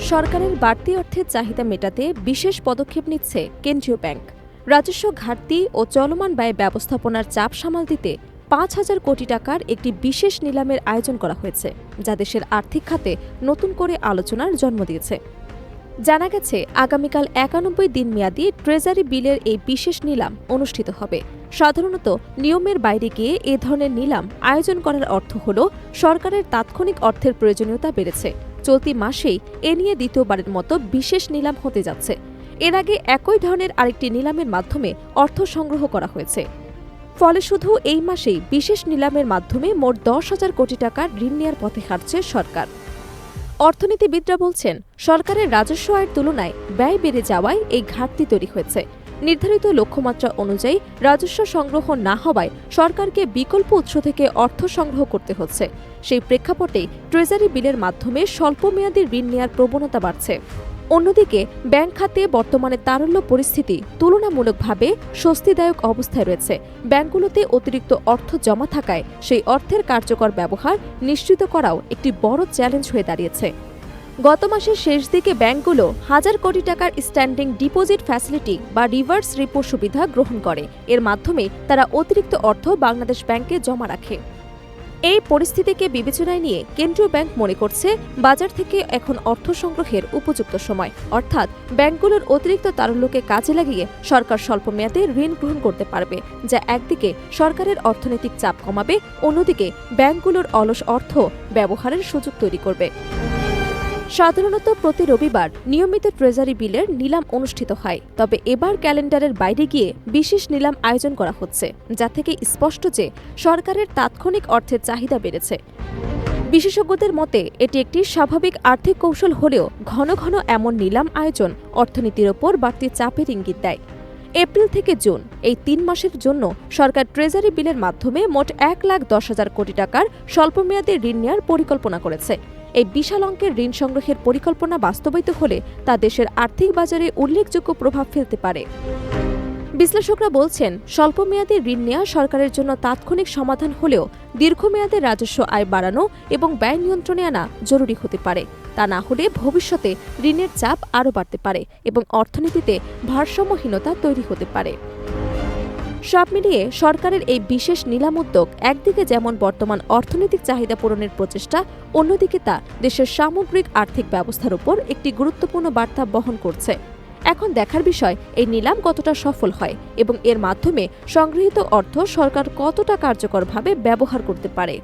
সরকারের বাড়তি অর্থের চাহিদা মেটাতে বিশেষ পদক্ষেপ নিচ্ছে কেন্দ্রীয় ব্যাংক। রাজস্ব ঘাটতি ও চলমান ব্যয় ব্যবস্থাপনার চাপ সামাল দিতে ৫,০০০ কোটি টাকার একটি বিশেষ নিলামের আয়োজন করা হয়েছে, যা দেশের আর্থিক খাতে নতুন করে আলোচনার জন্ম দিয়েছে। জানা গেছে, আগামীকাল ৯১ দিন মেয়াদী ট্রেজারি বিলের এই বিশেষ নিলাম অনুষ্ঠিত হবে। সাধারণত নিয়মের বাইরে গিয়ে এ ধরনের নিলাম আয়োজন করার অর্থ হল সরকারের তাৎক্ষণিক অর্থের প্রয়োজনীয়তা বেড়েছে। চলতি মাসেই এ নিয়ে দ্বিতীয়বারের মতো বিশেষ নিলাম হতে যাচ্ছে। এর আগে একই ধরনের আরেকটি নিলামের মাধ্যমে অর্থ সংগ্রহ করা হয়েছে। ফলে শুধু এই মাসেই বিশেষ নিলামের মাধ্যমে মোট ১০,০০০ কোটি টাকার ঋণ নেওয়ার পথে হাঁটছে সরকার। অর্থনীতিবিদরা বলছেন, সরকারের রাজস্ব আয়ের তুলনায় ব্যয় বেড়ে যাওয়ায় এই ঘাটতি তৈরি হয়েছে। নির্ধারিত লক্ষ্যমাত্রা অনুযায়ী রাজস্ব সংগ্রহ না হওয়ায় সরকারকে বিকল্প উৎস থেকে অর্থ সংগ্রহ করতে হচ্ছে। সেই প্রেক্ষাপটেই ট্রেজারি বিলের মাধ্যমে স্বল্পমেয়াদী ঋণ নেওয়ার প্রবণতা বাড়ছে। অন্যদিকে ব্যাংক খাতে বর্তমানে তারল্য পরিস্থিতি তুলনামূলকভাবে স্বস্তিদায়ক অবস্থায় রয়েছে। ব্যাংকগুলোতে অতিরিক্ত অর্থ জমা থাকায় সেই অর্থের কার্যকর ব্যবহার নিশ্চিত করাও একটি বড় চ্যালেঞ্জ হয়ে দাঁড়িয়েছে। গত মাসের শেষ দিকে ব্যাংকগুলো ১,০০০ কোটি টাকার স্ট্যান্ডিং ডিপোজিট ফ্যাসিলিটি বা রিভার্স রিপো সুবিধা গ্রহণ করে। এর মাধ্যমে তারা অতিরিক্ত অর্থ বাংলাদেশ ব্যাংকে জমা রাখে। এই পরিস্থিতিকে বিবেচনায় নিয়ে কেন্দ্রীয় ব্যাংক মনে করছে, বাজার থেকে এখন অর্থ সংগ্রহের উপযুক্ত সময়। অর্থাৎ ব্যাংকগুলোর অতিরিক্ত তারল্যকে কাজে লাগিয়ে সরকার স্বল্পমেয়াদে ঋণ গ্রহণ করতে পারবে, যা একদিকে সরকারের অর্থনৈতিক চাপ কমাবে, অন্যদিকে ব্যাংকগুলোর অলস অর্থ ব্যবহারের সুযোগ তৈরি করবে। সাধারণত প্রতি রবিবার নিয়মিত ট্রেজারি বিলের নিলাম অনুষ্ঠিত হয়, তবে এবার ক্যালেন্ডারের বাইরে গিয়ে বিশেষ নিলাম আয়োজন করা হচ্ছে, যা থেকে স্পষ্ট যে সরকারের তাৎক্ষণিক অর্থের চাহিদা বেড়েছে। বিশেষজ্ঞদের মতে এটি একটি স্বাভাবিক আর্থিক কৌশল হলেও ঘন ঘন এমন নিলাম আয়োজন অর্থনীতির ওপর বাড়তি চাপের ইঙ্গিত দেয়। এপ্রিল থেকে জুন এই ৩ মাসের জন্য সরকার ট্রেজারি বিলের মাধ্যমে মোট ১,১০,০০০ কোটি টাকার স্বল্পমেয়াদী ঋণ নেওয়ার পরিকল্পনা করেছে। এই বিশাল অঙ্কের ঋণ সংগ্রহের পরিকল্পনা বাস্তবায়িত হলে তা দেশের আর্থিক বাজারে উল্লেখযোগ্য প্রভাব ফেলতে পারে। বিশ্লেষকরা বলছেন, স্বল্পমেয়াদী ঋণ নেওয়া সরকারের জন্য তাৎক্ষণিক সমাধান হলেও দীর্ঘমেয়াদে রাজস্ব আয় বাড়ানো এবং ব্যয় নিয়ন্ত্রণে আনা জরুরি হতে পারে। তা না হলে ভবিষ্যতে ঋণের চাপ আরও বাড়তে পারে এবং অর্থনীতিতে ভারসাম্যহীনতা তৈরি হতে পারে। সব মিলিয়ে সরকারের এই বিশেষ নিলাম উদ্যোগ একদিকে যেমন বর্তমান অর্থনৈতিক চাহিদা পূরণের প্রচেষ্টা, অন্যদিকে তা দেশের সামগ্রিক আর্থিক ব্যবস্থার উপর একটি গুরুত্বপূর্ণ বার্তা বহন করছে। এখন দেখার বিষয় এই নিলাম কতটা সফল হয় এবং এর মাধ্যমে সংগৃহীত অর্থ সরকার কতটা কার্যকরভাবে ব্যবহার করতে পারে।